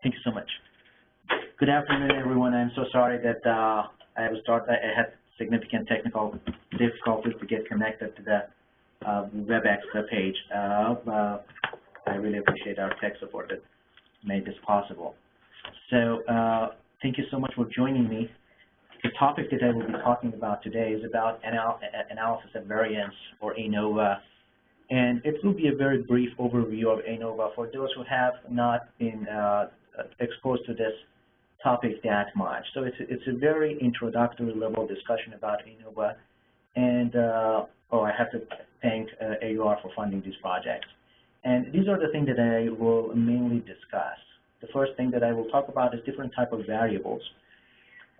Thank you so much. Good afternoon, everyone. I'm so sorry that I had significant technical difficulties to get connected to the WebEx page. I really appreciate our tech support that made this possible. So thank you so much for joining me. The topic that I will be talking about today is about analysis of variance, or ANOVA. And it will be a very brief overview of ANOVA for those who have not been exposed to this topic that much. So it's a very introductory level discussion about ANOVA. And I have to thank AUR for funding these projects. And these are the things that I will mainly discuss. The first thing that I will talk about is different type of variables.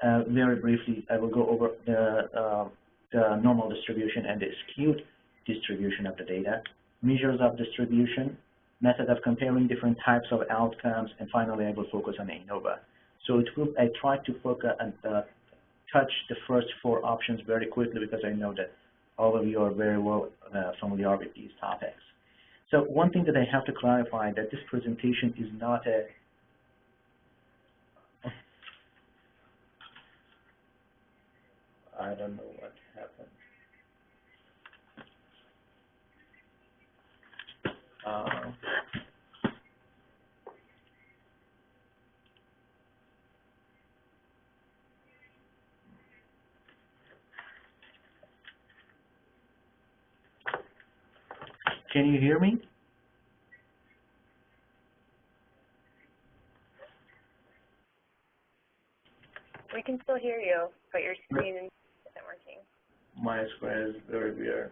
Very briefly, I will go over the normal distribution and the skewed distribution of the data, measures of distribution, method of comparing different types of outcomes, and finally I will focus on ANOVA. So I try to focus and touch the first four options very quickly because I know that all of you are very well familiar with these topics. So one thing that I have to clarify that this presentation is not a I don't know what happened. Can you hear me? We can still hear you, but your screen isn't working. My screen is very weird.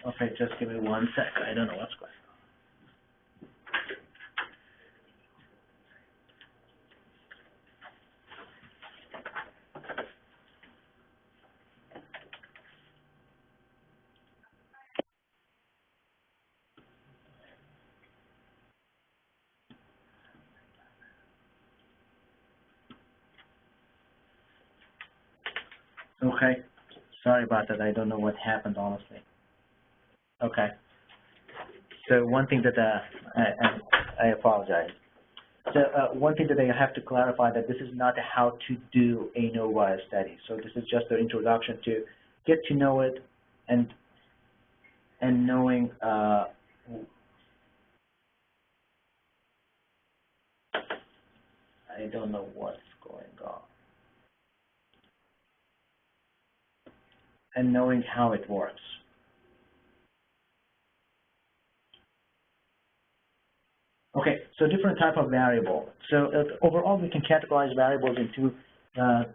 Okay, just give me 1 sec. I don't know what's going on. Okay, sorry about that. I don't know what happened, honestly. Okay. So one thing that I apologize. So one thing that I have to clarify that this is not how to do ANOVA study. So this is just the introduction to get to know it and knowing I don't know what's going on. And knowing how it works. Okay, so different type of variable. So overall, we can categorize variables into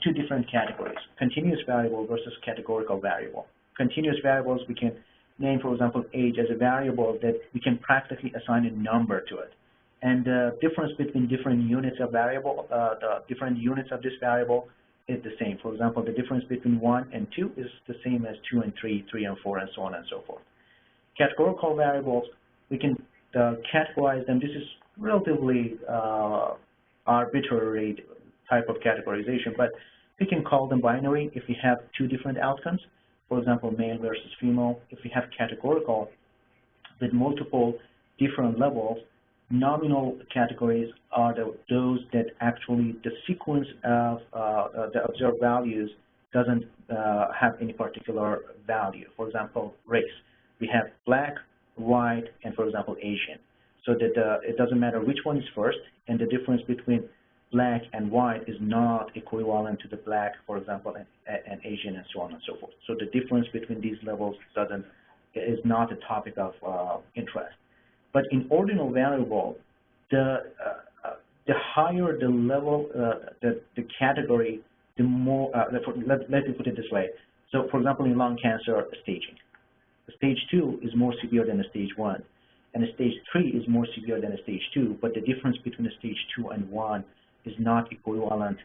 two different categories: continuous variable versus categorical variable. Continuous variables we can name, for example, age as a variable that we can practically assign a number to it. And the difference between different units of variable, the different units of this variable is the same. For example, the difference between 1 and 2 is the same as 2 and 3, 3 and 4, and so on and so forth. Categorical variables, we can categorize them. This is relatively arbitrary type of categorization, but we can call them binary if we have two different outcomes. For example, male versus female. If we have categorical with multiple different levels, nominal categories are those that actually the sequence of the observed values doesn't have any particular value. For example, race. We have black, white, and for example, Asian. So that it doesn't matter which one is first, and the difference between black and white is not equivalent to the black, for example, and Asian, and so on and so forth. So the difference between these levels is not a topic of interest. But in ordinal variable, the higher the level, the category, the more. Let me put it this way. So, for example, in lung cancer staging. Stage 2 is more severe than a stage 1, and a stage 3 is more severe than a stage 2, but the difference between a stage 2 and 1 is not equivalent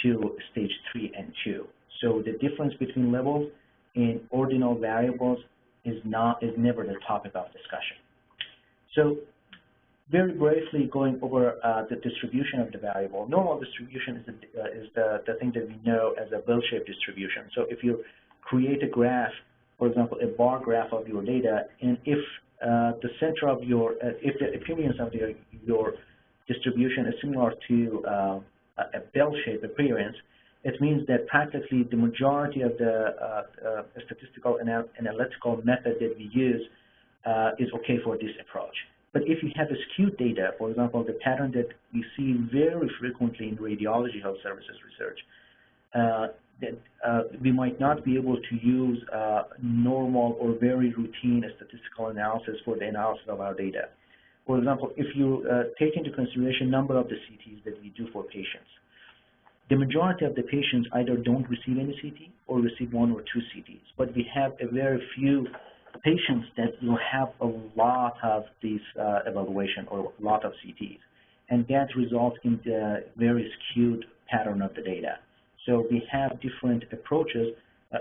to stage 3 and 2. So the difference between levels in ordinal variables is never the topic of discussion. So very briefly going over the distribution of the variable. Normal distribution is the thing that we know as a bell-shaped distribution. So if you create a graph, for example, a bar graph of your data, and if the center of your, if the appearance of your distribution is similar to a bell-shaped appearance, it means that practically the majority of the statistical and analytical method that we use is okay for this approach. But if you have a skewed data, for example, the pattern that we see very frequently in radiology health services research, that we might not be able to use normal or very routine statistical analysis for the analysis of our data. For example, if you take into consideration number of the CTs that we do for patients, the majority of the patients either don't receive any CT or receive 1 or 2 CTs, but we have a very few patients that will have a lot of these evaluation or a lot of CTs, and that results in the very skewed pattern of the data. So we have different approaches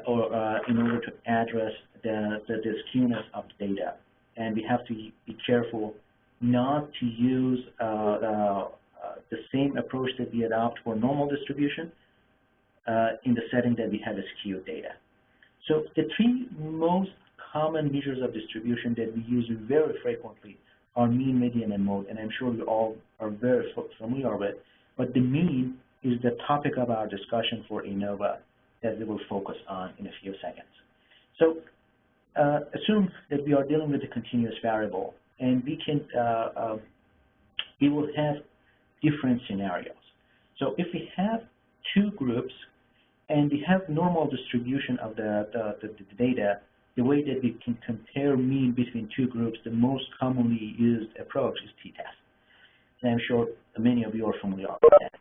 in order to address the skewness of the data, and we have to be careful not to use the same approach that we adopt for normal distribution in the setting that we have a skewed data. So the 3 most common measures of distribution that we use very frequently are mean, median, and mode, and I'm sure you all are very familiar with, but the mean is the topic of our discussion for ANOVA that we will focus on in a few seconds. So assume that we are dealing with a continuous variable, and we will have different scenarios. So if we have 2 groups and we have normal distribution of the data, the way that we can compare mean between 2 groups, the most commonly used approach is t-test. And I'm sure many of you are familiar with that.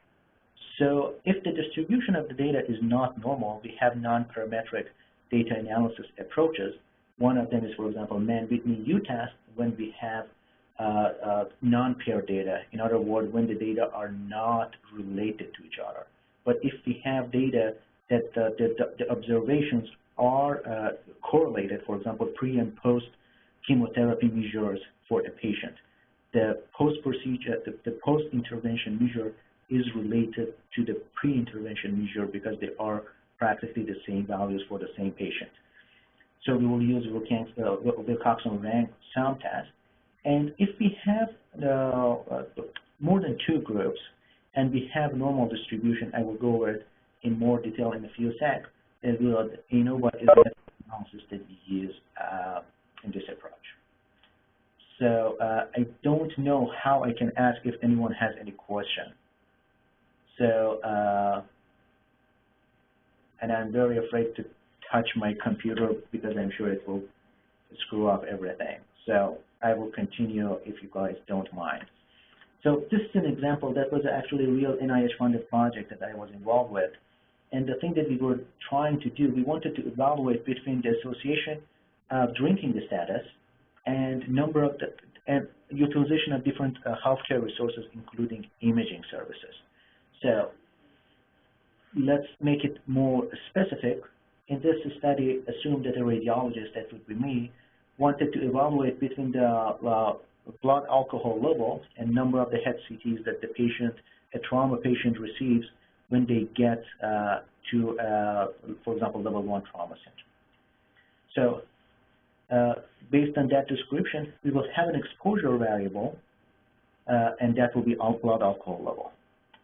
So if the distribution of the data is not normal, we have non-parametric data analysis approaches. One of them is, for example, man-with-mean U-test when we have non-pair data. In other words, when the data are not related to each other. But if we have data that the observations are correlated, for example, pre and post chemotherapy measures for a patient, the post-procedure, the post-intervention measure is related to the pre-intervention measure because they are practically the same values for the same patient. So we will use Wilcoxon-Rank sum test. And if we have more than 2 groups and we have normal distribution, I will go over it in more detail in a few seconds. ANOVA is the analysis that we use in this approach. So I don't know how I can ask if anyone has any question. So, and I'm very afraid to touch my computer because I'm sure it will screw up everything. So I will continue if you guys don't mind. So this is an example that was actually a real NIH-funded project that I was involved with. And the thing that we were trying to do, we wanted to evaluate between the association of drinking status and number of and utilization of different healthcare resources, including imaging services. So let's make it more specific. In this study, assume that a radiologist, that would be me, wanted to evaluate between the blood alcohol level and number of the head CTs that the patient, a trauma patient, receives when they get to, for example, level 1 trauma center. So based on that description, we will have an exposure variable, and that will be blood alcohol level.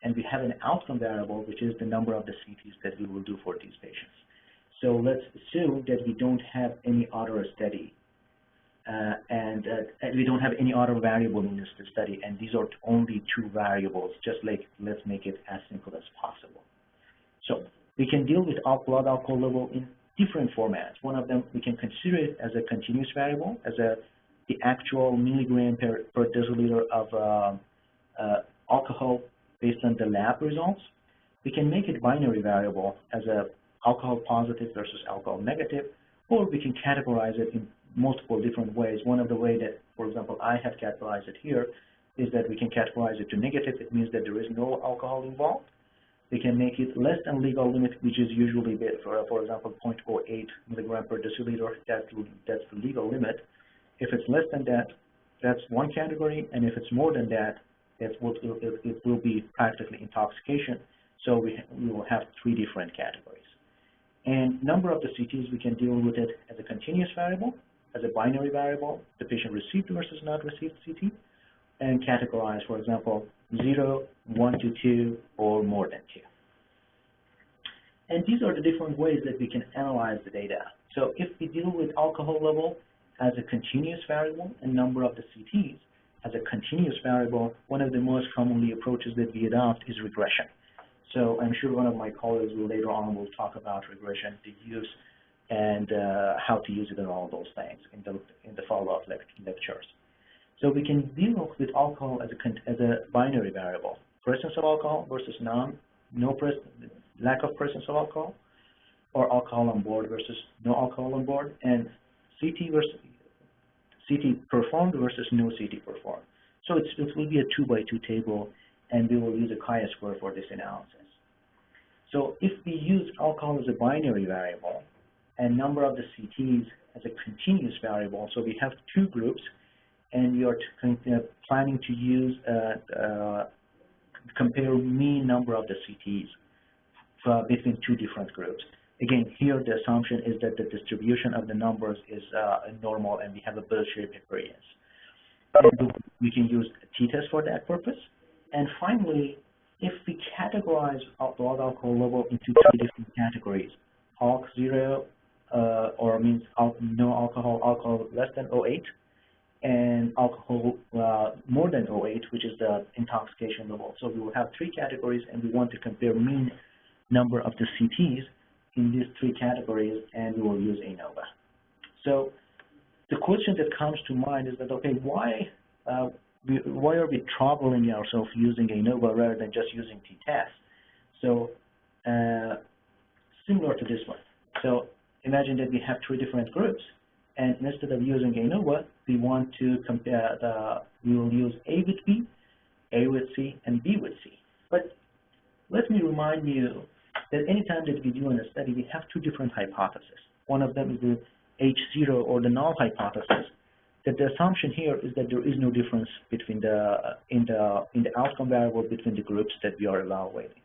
And we have an outcome variable, which is the number of the CTs that we will do for these patients. So let's assume that we don't have any other study, and we don't have any other variable in this study, and these are only 2 variables, just like let's make it as simple as possible. So we can deal with blood alcohol level in different formats. One of them, we can consider it as a continuous variable, as the actual milligram per deciliter of alcohol based on the lab results. We can make it binary variable as a alcohol positive versus alcohol negative, or we can categorize it in multiple different ways. One of the ways that, for example, I have categorized it here is that we can categorize it to negative. It means that there is no alcohol involved. We can make it less than legal limit, which is usually, for example, 0.08 milligram per deciliter. That's the legal limit. If it's less than that, that's one category, and if it's more than that, it will be practically intoxication. So we will have 3 different categories. And number of the CTs, we can deal with it as a continuous variable, as a binary variable, the patient received versus not received CT, and categorize, for example, 0, 1 to 2, or more than 2. And these are the different ways that we can analyze the data. So if we deal with alcohol level as a continuous variable and number of the CTs as a continuous variable, one of the most commonly approaches that we adopt is regression. So I'm sure one of my colleagues will later on will talk about regression, the use, and how to use it and all those things in the follow-up lectures. So we can deal with alcohol as a binary variable, presence of alcohol versus lack of presence of alcohol, or alcohol on board versus no alcohol on board, and CT performed versus no CT performed. So it will be a 2-by-2 table, and we will use a chi-square for this analysis. So if we use alcohol as a binary variable and number of the CTs as a continuous variable, so we have two groups, and we are planning to use compare mean number of the CTs between two different groups. Again, here the assumption is that the distribution of the numbers is normal, and we have a bell-shaped variance. And we can use a t-test for that purpose. And finally, if we categorize blood alcohol level into three different categories, alc 0, or means no alcohol, alcohol less than 0.8, and alcohol more than 0.8, which is the intoxication level. So we will have three categories, and we want to compare mean number of the CTs in these three categories, and we will use ANOVA. So the question that comes to mind is that, okay, why are we troubling ourselves using ANOVA rather than just using t-test? So similar to this one. So imagine that we have three different groups, and instead of using ANOVA, we want to compare we will use A with B, A with C, and B with C. But let me remind you that anytime that we do in a study, we have two different hypotheses. One of them is the H0 or the null hypothesis, that the assumption here is that there is no difference between in the outcome variable between the groups that we are evaluating.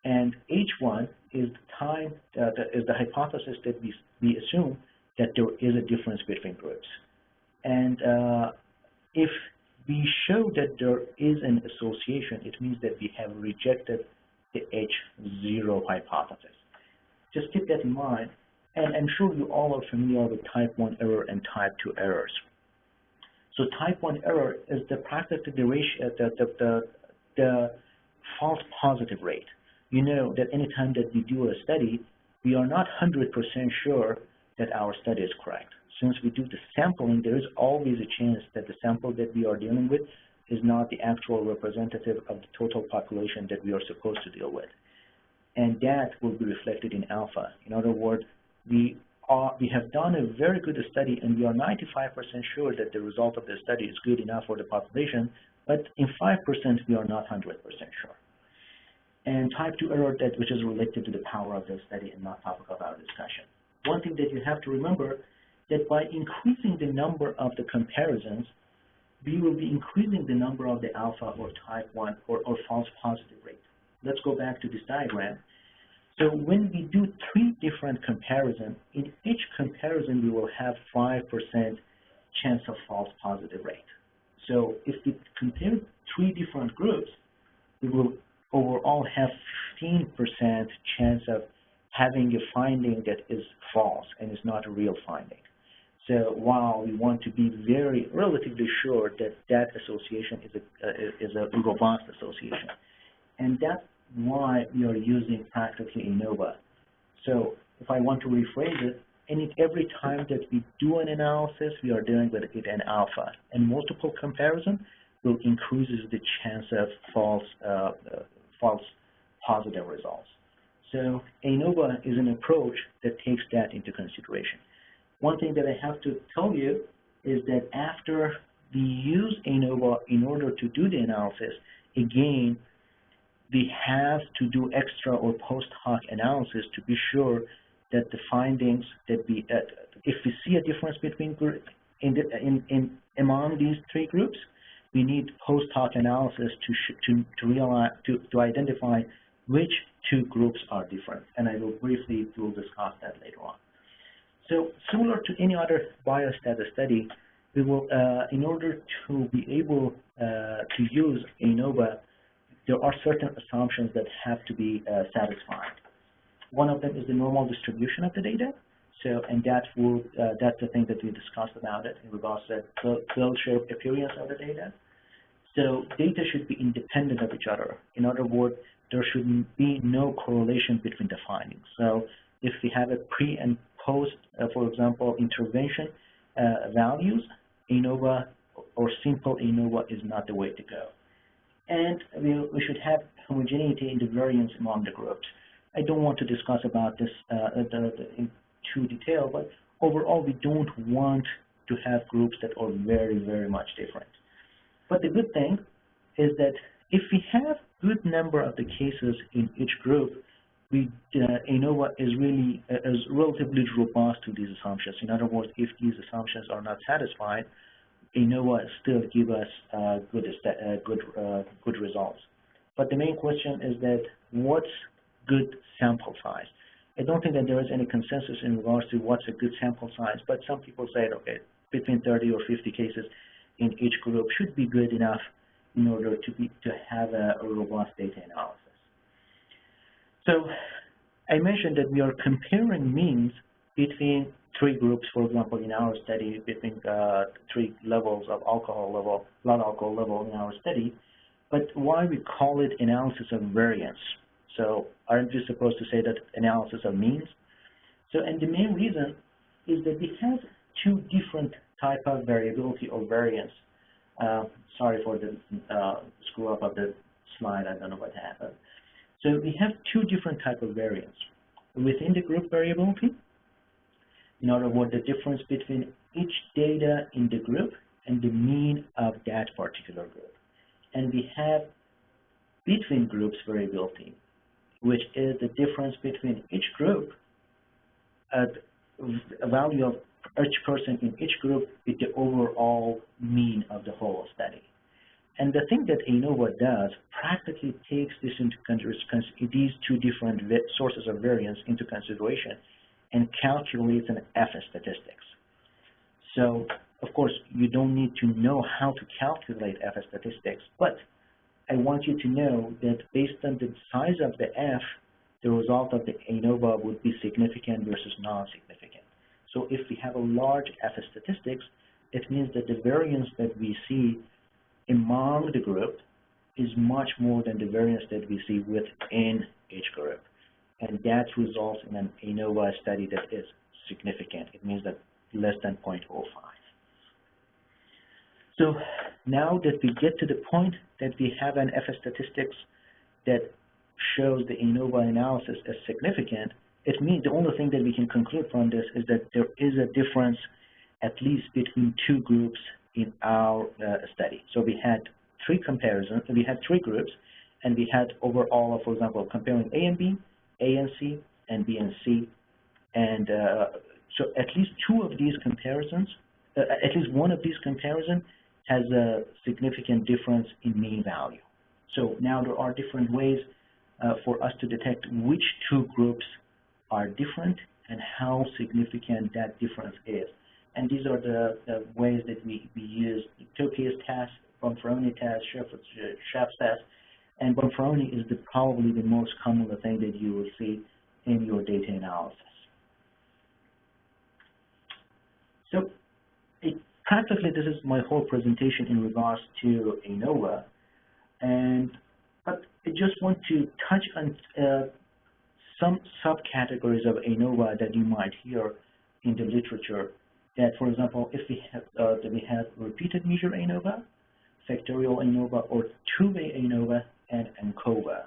And H1 is the hypothesis that we assume that there is a difference between groups. And if we show that there is an association, it means that we have rejected the H0 hypothesis. Just keep that in mind, and I'm sure you all are familiar with type 1 error and type 2 errors. So type 1 error is practically the false positive rate. You know that anytime that we do a study, we are not 100% sure that our study is correct. Since we do the sampling, there is always a chance that the sample that we are dealing with is not the actual representative of the total population that we are supposed to deal with. And that will be reflected in alpha. In other words, we have done a very good study, and we are 95% sure that the result of the study is good enough for the population, but in 5% we are not 100% sure. And type 2 error, which is related to the power of the study and not topic of our discussion. One thing that you have to remember, that by increasing the number of the comparisons, we will be increasing the number of the alpha or type 1 or false positive rate. Let's go back to this diagram. So when we do three different comparisons, in each comparison we will have 5% chance of false positive rate. So if we compare three different groups, we will overall have 15% chance of having a finding that is false and is not a real finding. So while we want to be very relatively sure that that association is a robust association, and that's why we are using practically ANOVA. So if I want to rephrase it, every time that we do an analysis, we are doing with it an alpha, and multiple comparison will increase the chance of false positive results. So ANOVA is an approach that takes that into consideration. One thing that I have to tell you is that after we use ANOVA in order to do the analysis, again, we have to do extra or post hoc analysis to be sure that the findings that if we see a difference between among these three groups, we need post hoc analysis to identify which two groups are different, and I will discuss that later on. So similar to any other biostat study, we will, in order to be able to use ANOVA, there are certain assumptions that have to be satisfied. One of them is the normal distribution of the data. So, and that will, that's the thing that we discussed about it in regards to the bell-shaped appearance of the data. So data should be independent of each other. In other words, there should be no correlation between the findings. So if we have a pre and post, for example, intervention values, ANOVA or simple ANOVA is not the way to go. And we should have homogeneity in the variance among the groups. I don't want to discuss about this in too detail, but overall, we don't want to have groups that are very, very much different. But the good thing is that if we have good number of the cases in each group, ANOVA is really relatively robust to these assumptions. In other words, if these assumptions are not satisfied, ANOVA still give us good results. But the main question is that what's good sample size? I don't think that there is any consensus in regards to what's a good sample size, but some people say, okay, between 30 or 50 cases in each group should be good enough in order to have a robust data analysis. So I mentioned that we are comparing means between three groups, for example, in our study, between three levels of alcohol level, blood alcohol level in our study, but why we call it analysis of variance? So aren't we supposed to say that analysis of means? So, and the main reason is that we have two different type of variability or variance. Sorry for the screw up of the slide, I don't know what happened. So we have two different type of variance. Within the group variability, in other words, the difference between each data in the group and the mean of that particular group. And we have between groups variability, which is the difference between each group, a value of each person in each group with the overall mean of the whole study. And the thing that ANOVA does practically takes this into these two different sources of variance into consideration and calculates an F statistics. So, of course, you don't need to know how to calculate F statistics, but I want you to know that based on the size of the F, the result of the ANOVA would be significant versus non-significant. So if we have a large F statistics, it means that the variance that we see among the group is much more than the variance that we see within each group. And that results in an ANOVA study that is significant. It means that less than 0.05. So now that we get to the point that we have an F statistics that shows the ANOVA analysis as significant, it means the only thing that we can conclude from this is that there is a difference at least between two groups in our study. So we had three comparisons, we had three groups, and we had overall, for example, comparing A and B, A and C, and B and C. And so at least two of these comparisons, at least one of these comparisons has a significant difference in mean value. So now there are different ways for us to detect which two groups are different and how significant that difference is. And these are the ways that we use the Tokay's test, Bonferroni test, Schaaf's test, and Bonferroni is probably the most common thing that you will see in your data analysis. So practically, this is my whole presentation in regards to ANOVA, but I just want to touch on some subcategories of ANOVA that you might hear in the literature. That, for example, if we have repeated measure ANOVA, factorial ANOVA, or two-way ANOVA, and ANCOVA.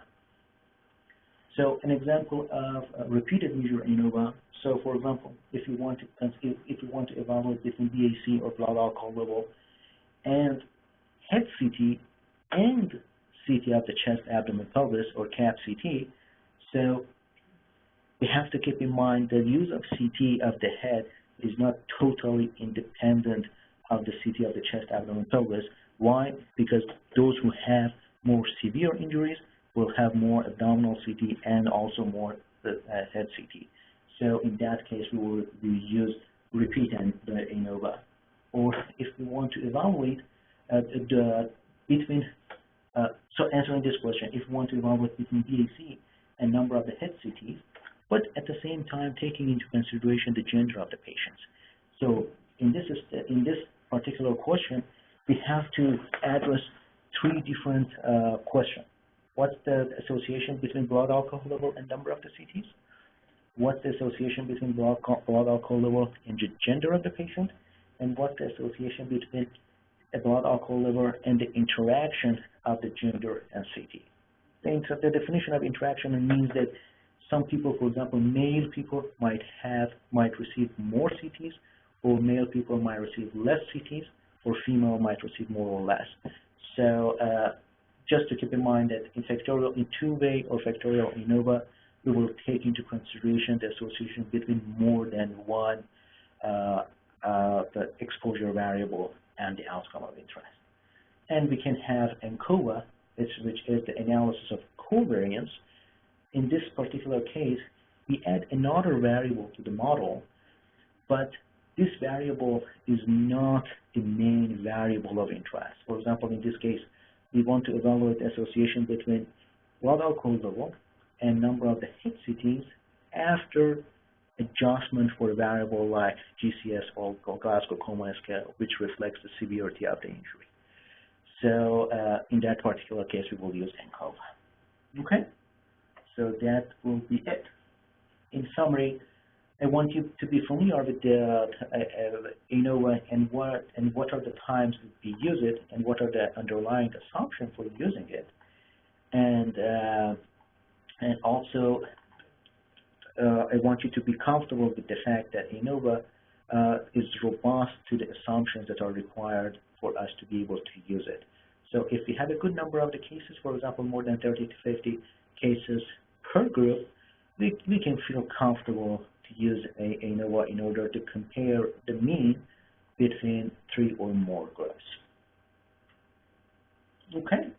So an example of repeated measure ANOVA. So, for example, if you want to evaluate between BAC or blood alcohol level and head CT and CT of the chest, abdomen, pelvis, or CAP CT, so we have to keep in mind the use of CT of the head is not totally independent of the CT of the chest, abdomen, pelvis. Why? Because those who have more severe injuries will have more abdominal CT and also more head CT. So in that case, we use repeat and the ANOVA. or if we want to evaluate so answering this question, if we want to evaluate between BAC and number of the head CTs, but at the same time taking into consideration the gender of the patients. So in this particular question, we have to address three different questions. What's the association between blood alcohol level and number of the CTs? What's the association between blood alcohol level and the gender of the patient? And what's the association between a blood alcohol level and the interaction of the gender and CT? The definition of interaction means that some people, for example, male people might receive more CTs, or male people might receive less CTs, or female might receive more or less. So just to keep in mind that in Factorial in two-way or Factorial ANOVA, we will take into consideration the association between more than one the exposure variable and the outcome of interest. And we can have ANCOVA, which is the analysis of covariance. In this particular case, we add another variable to the model, but this variable is not the main variable of interest. For example, in this case, we want to evaluate the association between blood alcohol level and number of the head CTs after adjustment for a variable like GCS or Glasgow Coma scale, which reflects the severity of the injury. So in that particular case, we will use ANCOVA. Okay, so that will be it. In summary, I want you to be familiar with the ANOVA and what are the times that we use it and what are the underlying assumptions for using it, and also I want you to be comfortable with the fact that ANOVA is robust to the assumptions that are required for us to be able to use it. So if we have a good number of the cases, for example, more than 30 to 50 cases per group, we can feel comfortable to use ANOVA in order to compare the mean between 3 or more groups. Okay.